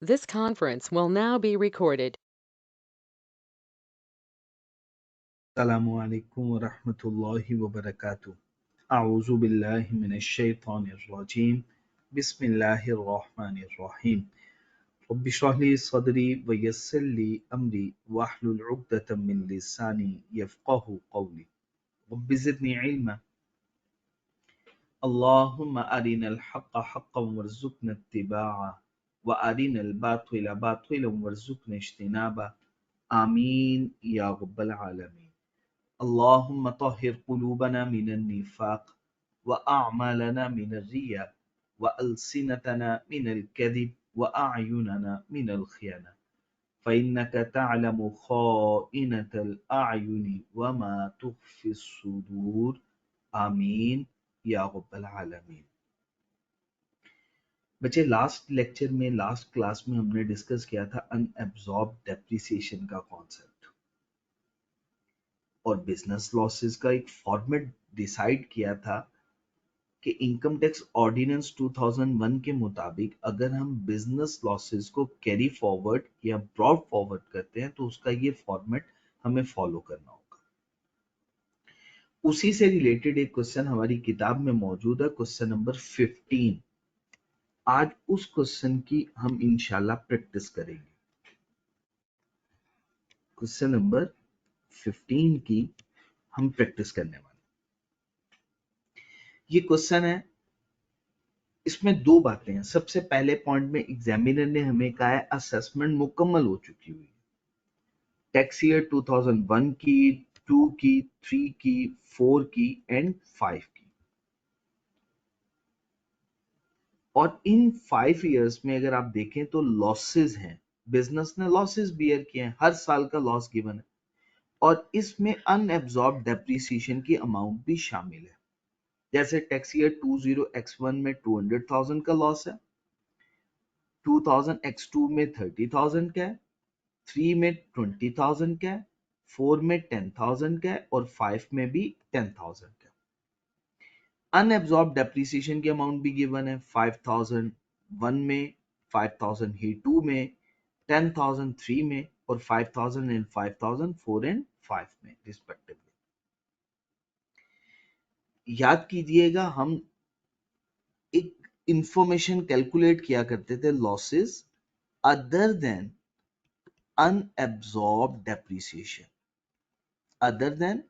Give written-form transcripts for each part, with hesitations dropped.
This conference will now be recorded. अस्सलामु अलैकुम व रहमतुल्लाहि व बरकातुहू। अऊज़ु बिल्लाहि मिनश शैतानिर रजीम। बिस्मिल्लाहिर रहमानिर रहीम। रब्बि इश्रह ली सदरी व यस्सिर ली अमरी वहलुल उक़दतम मिन लिसानी यफ़क़हू क़ौली। रब्बि ज़िदनी इल्मा। अल्लाहुम्मा अरिनल हक़्क़ हक़्क़न वरज़ुक़ना इत्तिबाअह व अरिनल बातिला बातिलन वरज़ुक़ना इज्तिनाबह। आमीन या रब्बल आलमीन। अल्लाहुम्मा तहिर कुलूबना मिनन निफाक व अअमालना मिनर रिया व अलसिनतना मिनल कज़िब व अअयुनना मिनल खियाना फ़इन्नका तअलमु ख़ाइनतल अअयुनि व मा तुख़फ़िस सुदूर। आमीन या रब्बल आलमीन। बच्चे, लास्ट क्लास में हमने डिस्कस किया था अनएब्सॉर्ब डेप्रिसिएशन का कॉन्सेप्ट और बिजनेस लॉसेस का एक फॉर्मेट डिसाइड किया था कि इनकम टैक्स ऑर्डिनेंस 2001 के मुताबिक अगर हम बिजनेस लॉसेस को कैरी फॉरवर्ड या ब्रॉड फॉरवर्ड करते हैं तो उसका ये फॉर्मेट हमें फॉलो करना होगा। उसी से रिलेटेड एक क्वेश्चन हमारी किताब में मौजूद है, क्वेश्चन नंबर 15। आज उस क्वेश्चन की हम इंशाल्लाह प्रैक्टिस करेंगे। क्वेश्चन नंबर 15 की हम प्रैक्टिस करने वाले। ये क्वेश्चन है, इसमें दो बातें हैं। सबसे पहले पॉइंट में एग्जामिनर ने हमें कहा है असेसमेंट मुकम्मल हो चुकी हुई है, टैक्स ईयर 2001 की, 2 की, 3 की, 4 की एंड 5 की। और इन 5 इयर्स में अगर आप देखें तो लॉसेस हैं, बिजनेस ने लॉसेस बियर किए हैं, हर साल का लॉस गिवन है और इसमें अनएब्सॉर्ब डेप्रिसिएशन की अमाउंट भी शामिल है। जैसे टैक्स ईयर 20x1 में 200,000 का लॉस है, 2000x2 में 30,000 का है, 3 में 20,000 का है, 4 में 10,000 का है और 5 में भी 10,000 का है। अनएब्सॉर्ब डेप्रिसिएशन की अमाउंट भी गिवन है, 5,001 में, 5,000 ही 2 में, 10,000 3 में और 5,000 एंड 5,000 4 एंड 5 में रिस्पेक्टिवली। याद कीजिएगा, हम एक इंफॉर्मेशन कैलकुलेट किया करते थे, losses other than unabsorbed depreciation, other than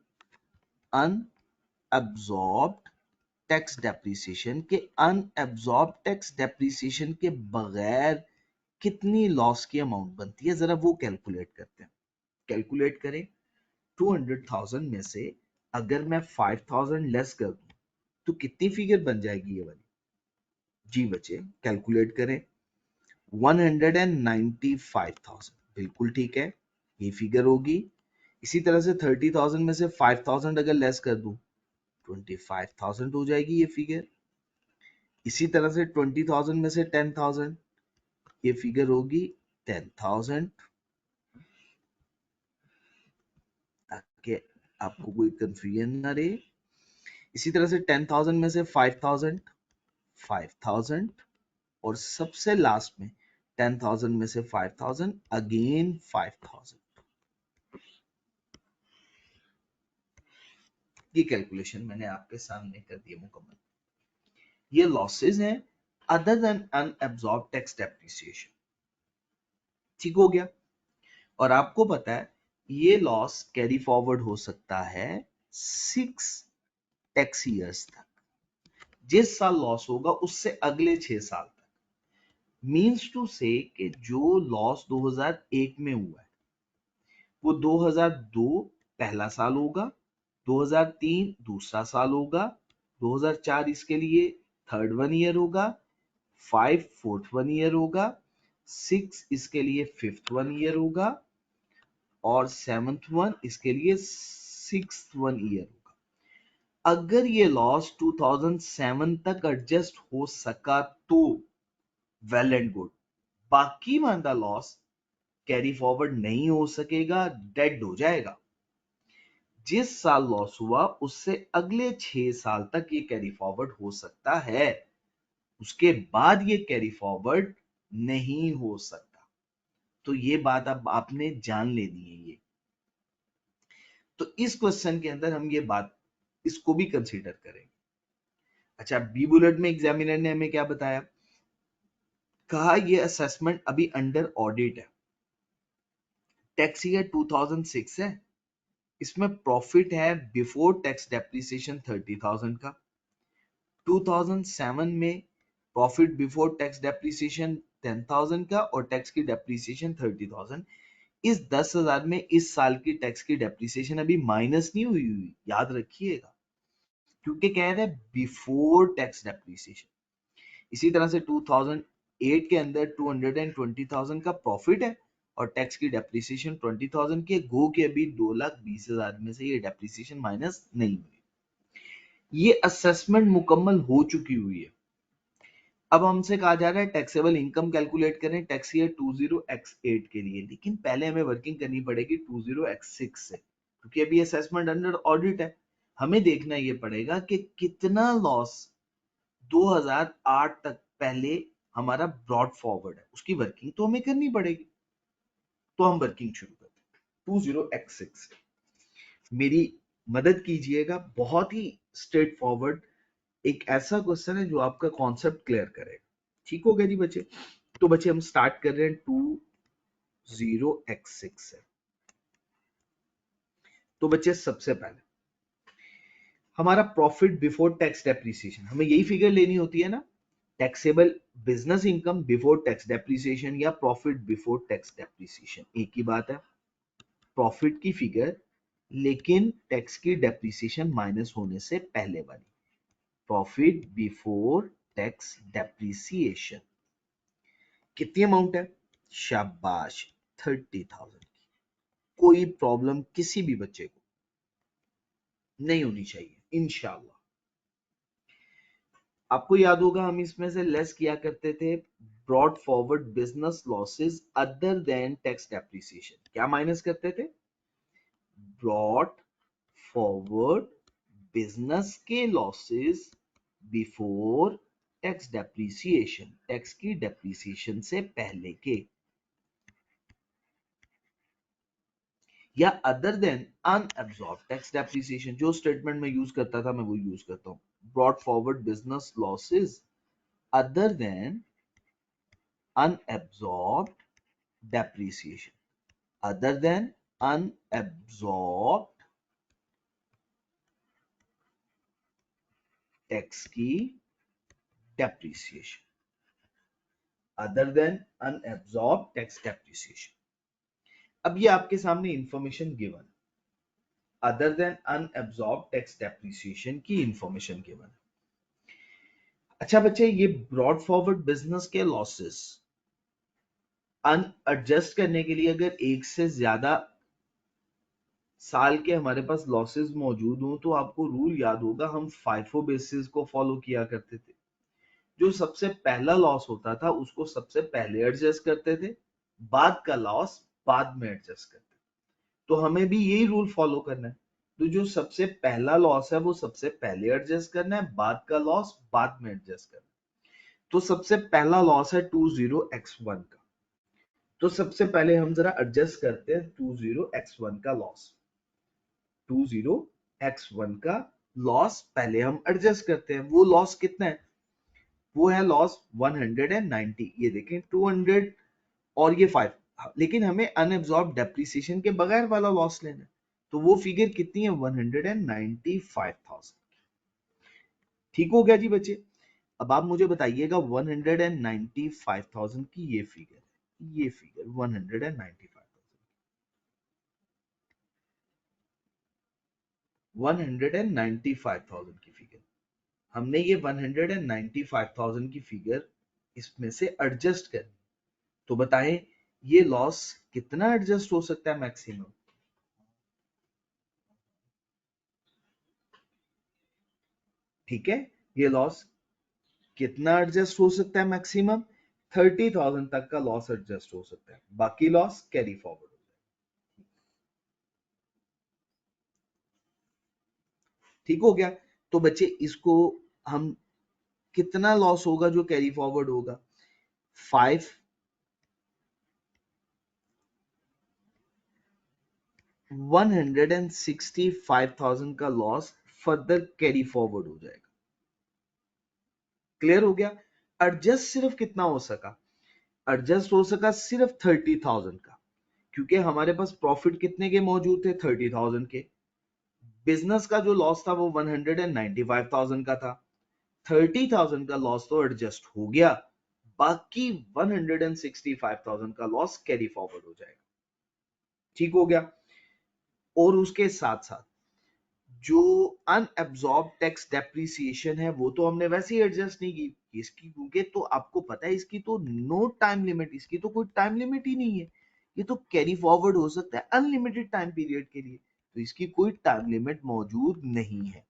unabsorbed tax depreciation के unabsorbed tax depreciation के बगैर कितनी लॉस की अमाउंट बनती है, जरा वो कैलकुलेट करते हैं। कैलकुलेट करें, 200,000 में से अगर मैं 5,000 लेस कर दूं तो कितनी फिगर बन जाएगी ये वाली? जी बच्चे, कैलकुलेट करें, 195,000। बिल्कुल ठीक है, ये फिगर होगी। इसी तरह से 30,000 में से 5,000 अगर लेस कर दूं 25,000 हो जाएगी ये फिगर। इसी तरह से 20,000 में से 10,000, ये फिगर होगी 10,000। ताकि आपको कोई कंफ्यूजन ना रहे। इसी तरह से 10,000 में से 5,000, 5,000 और सबसे लास्ट में 10,000 में से 5,000 अगेन 5,000। ये कैलकुलेशन मैंने आपके सामने कर दी मुकम्मल। ये लॉसेस हैं other than unabsorbed tax depreciation. ठीक हो गया। और आपको पता है ये लॉस कैरी फॉरवर्ड हो सकता है 6 टैक्स ईयर्स तक। जिस साल लॉस होगा उससे अगले 6 साल तक। मींस टू से कि जो लॉस 2001 में हुआ है वो 2002 पहला साल होगा, 2003 दूसरा साल होगा, 2004 इसके लिए थर्ड 1 ईयर होगा, 5 फोर्थ 1 ईयर होगा, 6 इसके लिए फिफ्थ 1 ईयर होगा और 7th 1 इसके लिए 6th 1 ईयर होगा। अगर ये लॉस 2007 तक एडजस्ट हो सका तो वेल एंड गुड। बाकी मानदा लॉस कैरी फॉरवर्ड नहीं हो सकेगा, डेड हो जाएगा। जिस साल लॉस हुआ उससे अगले 6 साल तक ये कैरी फॉरवर्ड हो सकता है, उसके बाद ये कैरी फॉरवर्ड नहीं हो सकता। तो ये बात अब आपने जान लेनी है ये। तो इस क्वेश्चन के अंदर हम ये बात इसको भी कंसीडर करेंगे। अच्छा, बी बुलेट में एग्जामिनर ने हमें क्या बताया, कहा ये असेसमेंट अभी अंडर ऑडिट है, टैक्स ईयर 2006 है, इसमें प्रॉफिट है बिफोर टैक्स डेप्रिसिएशन 30,000 का, 2007 में प्रॉफिट बिफोर टैक्स डेप्रिसिएशन 10,000 का और टैक्स की डेप्रिसिएशन 30,000। इस 10,000 में इस साल की टैक्स की डेप्रिसिएशन अभी माइनस नहीं हुई, याद रखिएगा, क्योंकि कह रहे हैं बिफोर टैक्स डेप्रिसिएशन। इसी तरह से 2008 के अंदर 220,000 का प्रॉफिट है और टैक्स की डेप्रिसिएशन 20,000 की, गो के अभी 2,20,000 में से ये डेप्रिसिएशन माइनस नहीं हुई। ये असेसमेंट मुकम्मल हो चुकी हुई है। अब हमसे कहा जा रहा है टैक्सेबल इनकम कैलकुलेट करें टैक्स ईयर 20x8 के लिए, लेकिन पहले हमें वर्किंग करनी पड़ेगी 20x6 से, क्योंकि अभी असेसमेंट अंडर ऑडिट है। हमें देखना ये पड़ेगा कि कितना लॉस 2008 तक पहले हमारा ब्रॉड फॉरवर्ड है, उसकी वर्किंग तो हमें करनी पड़ेगी। तो हम वर्किंग शुरू करते हैं 20x6। मेरी मदद कीजिएगा, बहुत ही स्ट्रेट फॉरवर्ड एक ऐसा क्वेश्चन है जो आपका कॉन्सेप्ट क्लियर करेगा। ठीक हो गया जी बच्चे? तो बच्चे हम स्टार्ट कर रहे हैं 20x6 से। तो बच्चे सबसे पहले हमारा प्रॉफिट बिफोर टैक्स डेप्रिसिएशन, हमें यही फिगर लेनी होती है ना, taxable business income before tax depreciation या प्रॉफिट बिफोर टैक्स डेप्रिसिएशन, एक ही बात है। प्रॉफिट की फिगर लेकिन टैक्स की डेप्रिसिएशन माइनस होने से पहले वाली, प्रॉफिट बिफोर टैक्स डेप्रिसिएशन। कितनी अमाउंट है? शाबाश, 30,000 की। कोई प्रॉब्लम किसी भी बच्चे को नहीं होनी चाहिए इंशाल्लाह। आपको याद होगा हम इसमें से लेस किया करते थे brought forward business losses other than tax depreciation. क्या माइनस करते थे? ब्रॉड फॉरवर्ड बिजनेस के losses before tax depreciation, tax की डेप्रिसिएशन से पहले के, या other than unabsorbed tax depreciation. जो स्टेटमेंट में यूज करता था मैं वो यूज करता हूं, brought forward business losses other than unabsorbed depreciation, other than unabsorbed tax की depreciation, other than unabsorbed tax depreciation. अब ये आपके सामने information given, other than unabsorbed tax depreciation की इंफॉर्मेशन गिवन। अच्छा बच्चे, ये ब्रॉड फॉरवर्ड बिजनेस के लॉसेस अनएडजस्ट करने के लिए अगर एक से ज्यादा साल के हमारे पास लॉसेस मौजूद हों तो आपको रूल याद होगा, हम फाइफो बेसिस को फॉलो किया करते थे। जो सबसे पहला लॉस होता था उसको सबसे पहले एडजस्ट करते थे, बाद का लॉस बाद में एडजस्ट करते थे। तो हमें भी यही रूल फॉलो करना है। तो जो सबसे पहला लॉस है वो सबसे पहले एडजस्ट करना है, बाद का लॉस बाद में एडजस्ट करना है। तो सबसे पहला लॉस है 20x1 का। तो सबसे पहले हम जरा एडजस्ट करते हैं 20x1 का लॉस। 20x1 का लॉस पहले हम एडजस्ट करते हैं। वो लॉस कितना है? वो है लॉस 190। ये देखें 200 और ये 5, लेकिन हमें अनएब्सॉर्ब डेप्रिसिएशन के बगैर वाला लॉस लेना है। तो वो फिगर कितनी है? 195,000। ठीक हो गया जी बच्चे? अब आप मुझे बताइएगा 195,000 की ये फिगर 195,000 की फिगर, हमने ये 195,000 की फिगर इसमें से एडजस्ट करनी। तो बताएं ये लॉस कितना एडजस्ट हो सकता है मैक्सिमम? ठीक है, ये लॉस कितना एडजस्ट हो सकता है मैक्सिमम? 30,000 तक का लॉस एडजस्ट हो सकता है, बाकी लॉस कैरी फॉरवर्ड हो जाए। ठीक हो गया? तो बच्चे इसको हम, कितना लॉस होगा जो कैरी फॉरवर्ड होगा? 5 165,000 का लॉस फर्दर कैरी फॉरवर्ड हो जाएगा। क्लियर हो गया? एडजस्ट सिर्फ कितना हो सका? एडजस्ट हो सका सिर्फ 30,000 का, क्योंकि हमारे पास प्रॉफिट कितने के मौजूद थे? 30,000 के। बिजनेस का जो लॉस था वो 195,000 का था। 30,000 का लॉस तो एडजस्ट हो गया, बाकी 165,000 का लॉस कैरी फॉरवर्ड हो जाएगा। ठीक हो गया? और उसके साथ साथ जो अनएब्सॉर्ब टैक्स डेप्रिसिएशन है वो तो हमने वैसे ही एडजस्ट नहीं की इसकी, क्योंकि तो आपको पता है इसकी तो नो टाइम लिमिट, इसकी तो कोई टाइम लिमिट ही नहीं है, ये तो कैरी फॉरवर्ड हो सकता है अनलिमिटेड टाइम पीरियड के लिए, तो इसकी कोई टाइम लिमिट मौजूद नहीं है।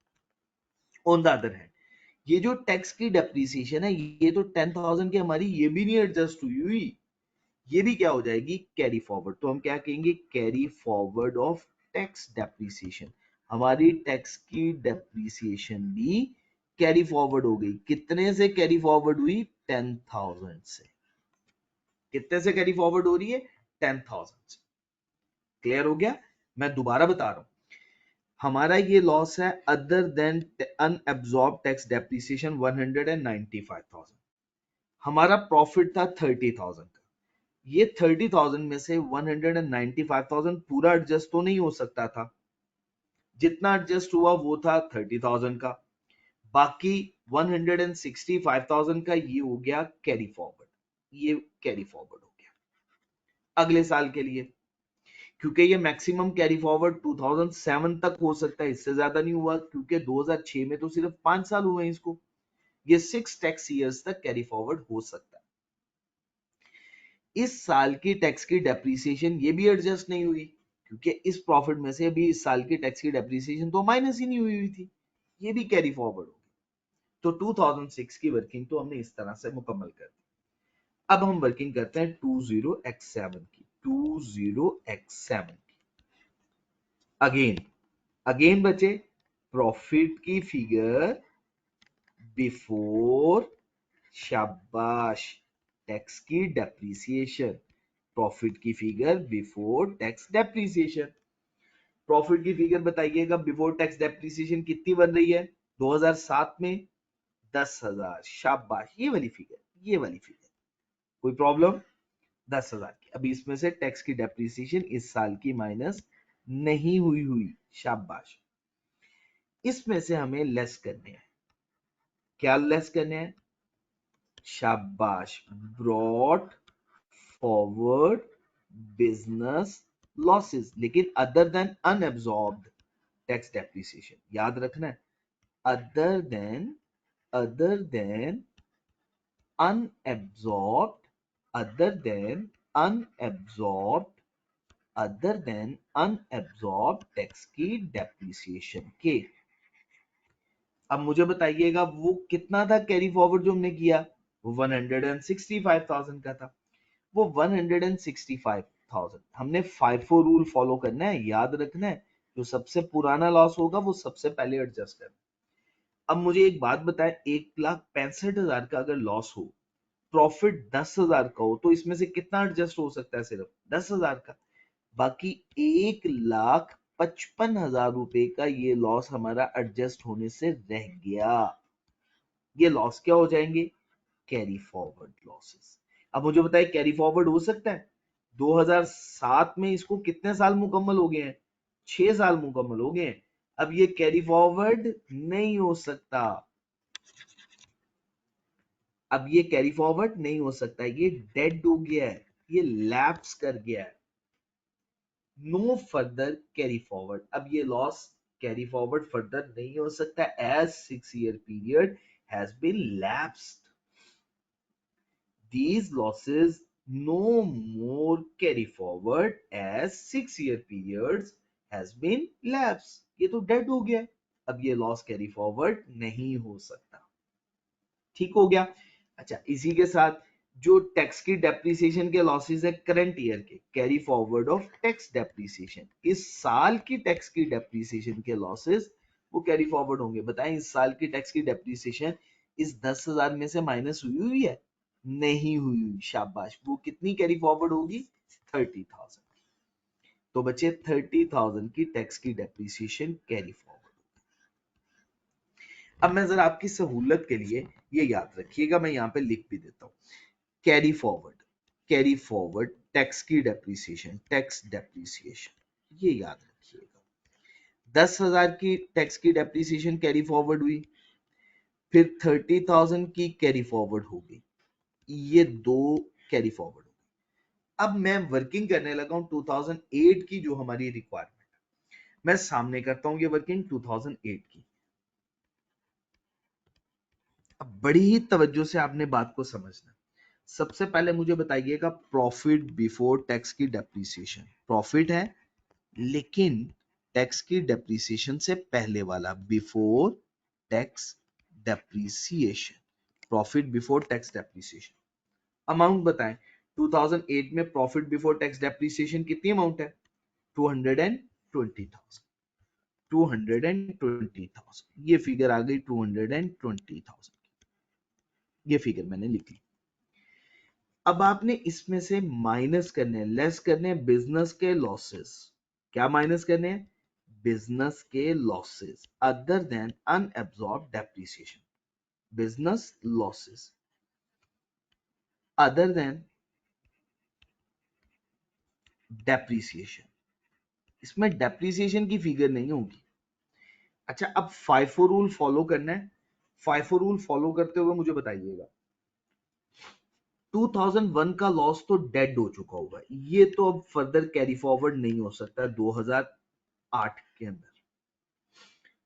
ऑन द अदर हैंड ये जो टैक्स की डेप्रिसिएशन है ये तो 10,000 की हमारी ये भी नहीं एडजस्ट हुई, ये भी क्या हो जाएगी? Carry forward. तो हम क्या कहेंगे? Carry forward of tax depreciation. हमारी टैक्स की डेप्रिसिएशन भी कैरी फॉरवर्ड हो गई। कितने से कैरी फॉरवर्ड हुई? 10,000 से। कितने से कैरी फॉरवर्ड हो रही है? 10,000 से। क्लियर हो गया? मैं दोबारा बता रहा हूं, हमारा ये लॉस है other than unabsorbed tax depreciation 195,000। हमारा प्रॉफिट था 30,000 का। ये 30,000 में से 195,000 पूरा एडजस्ट तो नहीं हो सकता था, जितना एडजस्ट हुआ वो था 30,000 का, बाकी 165,000 का ये हो गया कैरी फॉरवर्ड, ये कैरी फॉरवर्ड हो गया अगले साल के लिए, क्योंकि ये मैक्सिमम कैरी फॉरवर्ड 2007 तक हो सकता है, इससे ज्यादा नहीं हुआ, क्योंकि 2006 में तो सिर्फ 5 साल हुए इसको, ये 6 टैक्स ईयर्स तक कैरी फॉरवर्ड हो सकता है। इस साल की टैक्स की डेप्रिसिएशन ये भी एडजस्ट नहीं हुई, क्योंकि इस प्रॉफिट में से अभी इस साल की टैक्स की डेप्रिसिएशन तो माइनस ही नहीं हुई थी, ये भी कैरी फॉरवर्ड होगी। तो 2006 की वर्किंग तो हमने इस तरह से मुकम्मल कर दी। अब हम वर्किंग करते हैं 20x7 की। 20x7 की अगेन अगेन बचे प्रॉफिट की फिगर बिफोर, शाबाश, टैक्स की डेप्रिसिएशन, प्रॉफिट की figure before tax depreciation. Profit की फिगर बताइएगा बिफोर टैक्स डेप्रिसिएशन कितनी बन रही है? 2007 में 10,000, शाबाश, ये वाली फिगर, ये वाली फिगर, कोई प्रॉब्लम? 10,000 की। अभी इसमें से टैक्स की डेप्रिसिएशन इस साल की माइनस नहीं हुई, शाबाश। इसमें से हमें लेस करने हैं, क्या लेस करने हैं? शाबाश, ब्रॉट फॉरवर्ड बिजनेस लॉसेस, लेकिन other than unabsorbed tax depreciation, याद रखना है, other than unabsorbed other than unabsorbed tax की डेप्रिसिएशन के। अब मुझे बताइएगा वो कितना था कैरी फॉरवर्ड जो हमने किया? वो 165,000 का था। वो 165,000 हमने FIFO रूल फॉलो करना है, याद रखना है, जो सबसे पुराना लॉस होगा वो सबसे पहले एडजस्ट करना। अब मुझे एक बात बताएं, 1,65,000 का अगर लॉस हो, प्रॉफिट 10,000 का हो, तो इसमें से कितना एडजस्ट हो सकता है? सिर्फ 10,000 का। बाकी 1,55,000 रुपए का ये लॉस हमारा एडजस्ट होने से रह गया। ये लॉस क्या हो जाएंगे? Carry forward losses. अब मुझे बताइए कैरी फॉरवर्ड हो सकता है? 2007 में इसको कितने साल मुकम्मल हो गए हैं? 6 साल मुकम्मल हो गए हैं। अब ये कैरी फॉरवर्ड नहीं हो सकता, अब ये कैरी फॉरवर्ड नहीं हो सकता, ये डेड हो गया है, ये लैप्स कर गया है, नो फर्दर कैरी फॉरवर्ड। अब ये लॉस कैरी फॉरवर्ड फर्दर नहीं हो सकता, as 6 year period has been lapsed, these losses no more carry forward as 6 year periods has been lapsed। ये तो डेड हो गया, अब ये लॉस कैरी फॉरवर्ड नहीं हो सकता। ठीक हो गया? अच्छा, इसी के साथ जो टैक्स की डेप्रिसिएशन के लॉसेस है करंट ईयर के, carry forward of tax depreciation, इस साल की टैक्स की डेप्रिसिएशन के लॉसेस वो कैरी फॉरवर्ड होंगे। बताएं इस साल की टैक्स की डेप्रिसिएशन इस 10,000 में से माइनस हुई है? नहीं हुई, शाबाश। वो कितनी कैरी फॉरवर्ड होगी? 30,000। तो बचे 30,000 की टैक्स की डेप्रिसिएशन कैरी फॉरवर्ड। अब मैं जरा आपकी सहूलत के लिए ये याद रखिएगा, मैं यहाँ पे लिख भी देता हूँ, कैरी फॉरवर्ड टैक्स की डेप्रिसिएशन, टैक्स डेप्रिसिएशन, ये याद रखिएगा। 10,000 की टैक्स की डेप्रिसिएशन कैरी फॉरवर्ड हुई, फिर 30,000 की कैरी फॉरवर्ड हो गई, ये दो कैरी फॉरवर्ड हो गई। अब मैं वर्किंग करने लगा हूं 2008 की जो हमारी रिक्वायरमेंट है, मैं सामने करता हूं ये वर्किंग 2008 की। अब बड़ी ही तवज्जो से आपने बात को समझना। सबसे पहले मुझे बताइएगा प्रॉफिट बिफोर टैक्स की डेप्रिसिएशन, प्रॉफिट है लेकिन टैक्स की डेप्रिसिएशन से पहले वाला, before tax depreciation, profit before tax depreciation. Amount बताएं, 2008 में प्रॉफिट बिफोर टैक्स डेप्रिसिएशन कितनी अमाउंट है? 220,000, 220,000, ये फिगर आ गई 220,000, ये फिगर मैंने लिख ली। अब आपने इसमें से माइनस करने हैं, लेस करने हैं बिजनेस के लॉसेस। क्या माइनस करने हैं? बिजनेस के losses other than unabsorbed depreciation, business losses other than depreciation. इसमें डेप्रिसिएशन की फिगर नहीं होगी। अच्छा, अब फाइफो रूल फॉलो करना है। फाइफो रूल फॉलो करते हुए मुझे बताइएगा, 2001 का लॉस तो डेड हो चुका होगा, ये तो अब फर्दर कैरी फॉरवर्ड नहीं हो सकता 2008 के अंदर।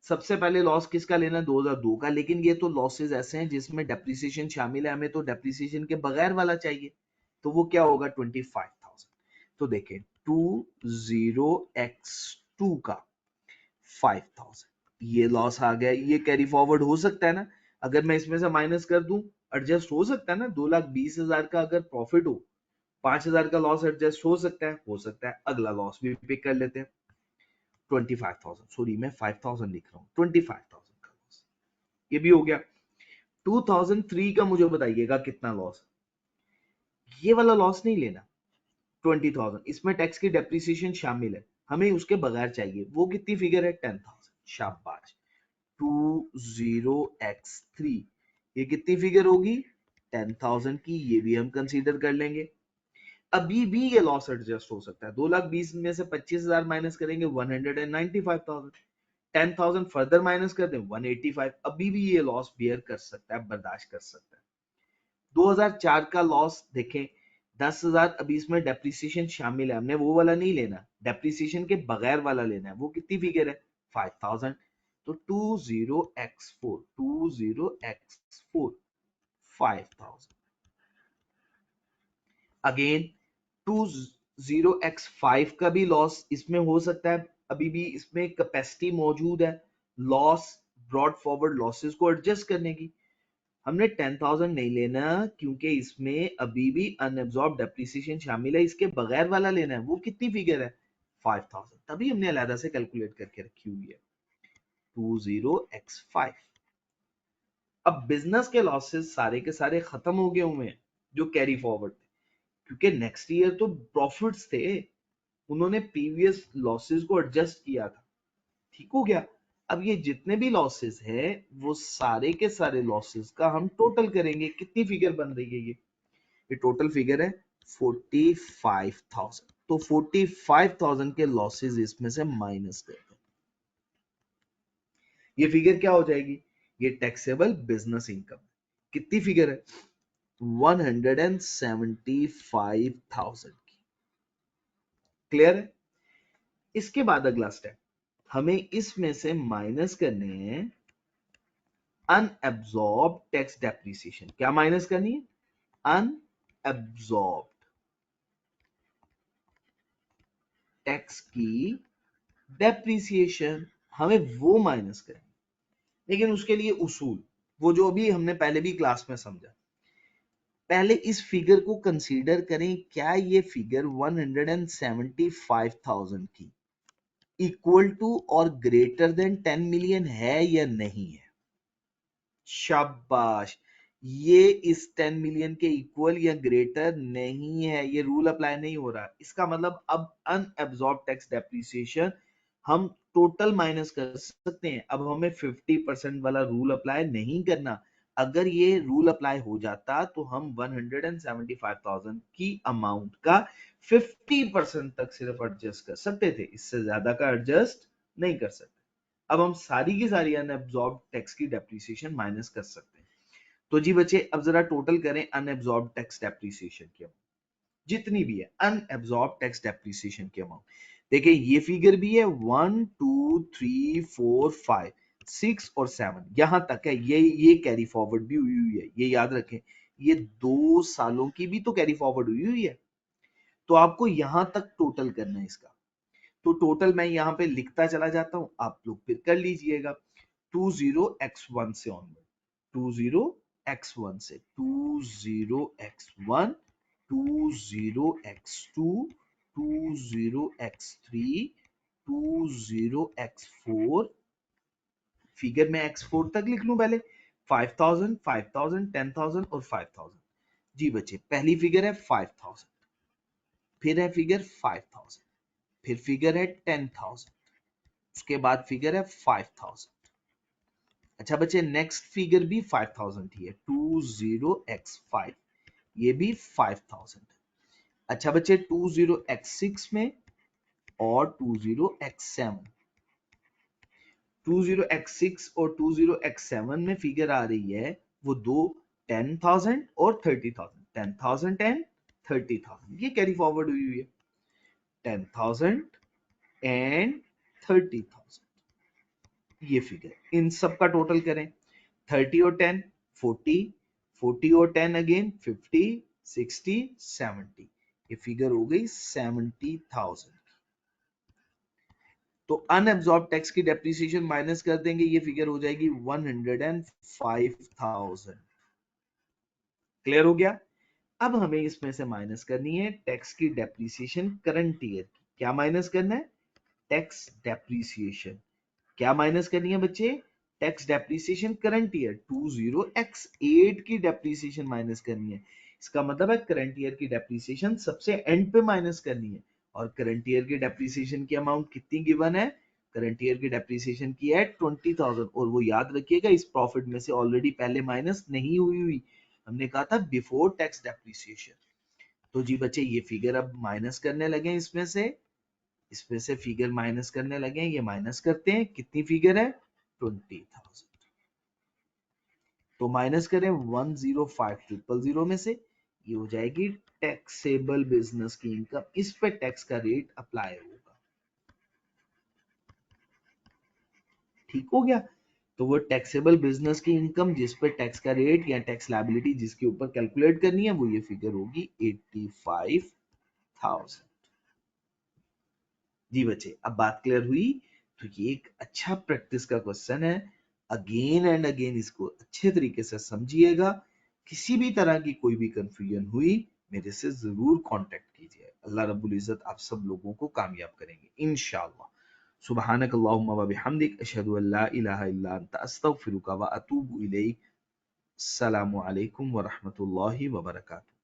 सबसे पहले लॉस किसका लेना है? 2002 का, लेकिन ये तो लॉसेस ऐसे हैं जिसमें डेप्रिसिएशन शामिल है, हमें तो डेप्रिसिएशन के बगैर वाला चाहिए, तो वो क्या होगा? 25,000। तो देखें 20x2 का 5,000, ये लॉस आ गया, ये कैरी फॉरवर्ड हो सकता है ना? अगर मैं इसमें से माइनस कर दूं, एडजस्ट हो सकता है ना? 2,20,000 का अगर प्रॉफिट हो, 5,000 का लॉस एडजस्ट हो सकता है, हो सकता है। अगला लॉस भी पिक कर लेते हैं, 25,000, सॉरी मैं 5,000 लिख रहा हूँ, 25,000 का लॉस, ये भी हो गया। 2003 का मुझे बताइएगा कितना लॉस? ये वाला लॉस नहीं लेना, 20,000, इसमें टैक्स की डेप्रिसिएशन शामिल है, हमें उसके बगैर चाहिए, वो कितनी फिगर है? 10,000। शाबाश, 20x3, ये कितनी फिगर होगी? 10,000 की, ये भी हम कंसीडर कर लेंगे। अभी भी ये लॉस एडजस्ट हो सकता है, 2,20,000 में से 25,000 माइनस करेंगे 195,000, 10,000 फर्दर माइनस कर दें 185, अभी भी ये लॉस बियर कर सकता है, बर्दाश्त कर सकता है। 2004 का लॉस देखें, 10,000, अभी इसमें डेप्रिसिएशन शामिल है, हमने वो वाला नहीं लेना, डेप्रिसिएशन के बगैर वाला लेना है, वो कितनी फिगर है? 5,000। तो 20x4, 20x4 5,000, अगेन 20x5 का भी लॉस इसमें हो सकता है, अभी भी इसमें कैपेसिटी मौजूद है लॉस ब्रॉड फॉरवर्ड लॉसेस को एडजस्ट करने की। हमने 10,000 नहीं लेना क्योंकि इसमें अभी भी अनअब्सॉर्ब डेप्रिसिएशन शामिल है, इसके बगैर वाला लेना है, वो कितनी फिगर है? 5,000, तभी हमने अलग से कैलकुलेट करके रखी हुई है 20x5। अब बिजनेस के लॉसेस सारे के सारे खत्म हो गए हुए हैं जो कैरी फॉरवर्ड थे, क्योंकि नेक्स्ट ईयर तो प्रॉफिट्स थे, उन्होंने प्रीवियस लॉसेस को एडजस्ट किया था, ठीक हो गया। अब ये जितने भी लॉसेस है वो सारे के सारे लॉसेस का हम टोटल करेंगे, कितनी फिगर बन रही है? ये टोटल फिगर है 45,000, तो 45,000 के लॉसेस इसमें से माइनस कर दो, ये फिगर क्या हो जाएगी? ये टैक्सेबल बिजनेस इनकम कितनी फिगर है? 175,000 की। क्लियर है? इसके बाद अगला स्टेप, हमें इसमें से माइनस करने हैं अनएब्सॉर्ब टैक्स डेप्रिसिएशन। क्या माइनस करनी है? अनएब्सॉर्ब टैक्स की डेप्रिसिएशन, हमें वो माइनस करनी, लेकिन उसके लिए उसूल, वो जो अभी हमने पहले भी क्लास में समझा। पहले इस फिगर को कंसीडर करें, क्या ये फिगर 175,000 की इक्वल टू और ग्रेटर देन 10 मिलियन है या नहीं है? शाबाश, ये इस 10 मिलियन के इक्वल या ग्रेटर नहीं है, ये रूल अप्लाई नहीं हो रहा। इसका मतलब अब अनएब्सॉर्ब टैक्स डेप्रिसिएशन हम टोटल माइनस कर सकते हैं। अब हमें 50% वाला रूल अप्लाई नहीं करना। अगर ये रूल अप्लाई हो जाता तो हम 175,000 की अमाउंट का 50% तक सिर्फ एडजस्ट कर सकते थे, इससे ज्यादा का एडजस्ट नहीं कर सकते। अब हम सारी की सारी अनएब्सॉर्ब टैक्स की डेप्रिसिएशन माइनस कर सकते हैं। तो जी बच्चे अब जरा टोटल करें अनएब्सॉर्ब टैक्स डेप्रिसिएशन की अमाउंट जितनी भी है, अनएब्सॉर्ब टैक्स डेप्रिसिएशन की अमाउंट। देखिए ये फिगर भी है 1 2 3 4 5 6 और 7 यहां तक है। ये कैरी फॉरवर्ड भी हुई हुई है, ये याद रखें। ये 2 सालों की भी तो कैरी फॉरवर्ड हुई हुई है। तो आपको यहां तक टोटल करना है इसका। तो टोटल मैं यहाँ पे लिखता चला जाता हूं, आप लोग फिर कर लीजिएगा। 20x1 से ऑनवर्ड, 20x1 से 20x1, 20x2, 20x3, 20x4। Figure में x4 तक लिख लूं पहले। 5000, 5000, 10,000 और 5000। जी बच्चे पहली फिगर है 5000, फिर है फिगर 5000, फिर फिगर है 10,000, उसके बाद फिगर है 5000। अच्छा बच्चे नेक्स्ट फिगर भी 5000 ही है, 20x5, ये भी 5000। अच्छा बच्चे 20x6 में और 20x7, 20x6 और 20x7 में फिगर आ रही है वो दो 10,000 और 30,000, 10,000 एंड 30,000, ये कैरी फॉरवर्ड हुई हुई है। 10,000 एंड 30,000, ये फिगर, इन सब का टोटल करें। 30 और 10 40, 40 और 10 अगेन 50, 60, 70, ये फिगर हो गई 70,000। तो अनएब्सॉर्ब टैक्स की डेप्रिसिएशन माइनस कर देंगे, ये फिगर हो जाएगी 105,000। क्लियर हो गया। अब हमें इसमें से माइनस करनी है टैक्स की डेप्रिसिएशन करंट ईयर की। क्या माइनस करना है? Tax depreciation. क्या माइनस करनी है बच्चे? Tax depreciation current year 20x8 की डेप्रिसिएशन माइनस करनी है। इसका मतलब है करंट ईयर की डेप्रिसिएशन सबसे एंड पे माइनस करनी है। और करंट ईयर की डेप्रिसिएशन की अमाउंट कितनी गिवन है? करंट ईयर की डेप्रिसिएशन की है 20,000। और वो याद रखिएगा इस प्रॉफिट में से ऑलरेडी पहले माइनस नहीं हुई। हमने कहा था बिफोर टैक्स डेप्रिसिएशन। तो जी बच्चे ये फिगर अब माइनस करने लगे इसमें से फिगर माइनस करने लगे हैं। ये माइनस करते हैं, कितनी फिगर है? 20,000। तो माइनस करें 105,000 में से, ये हो जाएगी टैक्सेबल बिजनेस की इनकम। इस पे टैक्स का रेट अप्लाई होगा। ठीक हो गया। तो वो टैक्सेबल बिजनेस की इनकम जिस पे टैक्स का रेट या टैक्स लायबिलिटी जिसके ऊपर कैलकुलेट करनी है, वो ये फिगर होगी 85,000। जी बच्चे अब बात क्लियर हुई। तो ये एक अच्छा प्रैक्टिस का क्वेश्चन है। अगेन एंड अगेन इसको अच्छे तरीके से समझिएगा। किसी भी तरह की कोई भी कंफ्यूजन हुई मेरे से जरूर कांटेक्ट कीजिए। अल्लाह रब्बुल इज्जत आप सब लोगों को कामयाब करेंगे इंशाअल्लाह। सुब्हानक अल्लाहुम्मा व बिहम्दिक अशहदु अल्ला इलाहा इल्ला अंता अस्तगफिरुका व अतूबु इलैक। अस्सलामु अलैकुम व रहमतुल्लाहि व बरकातुहू।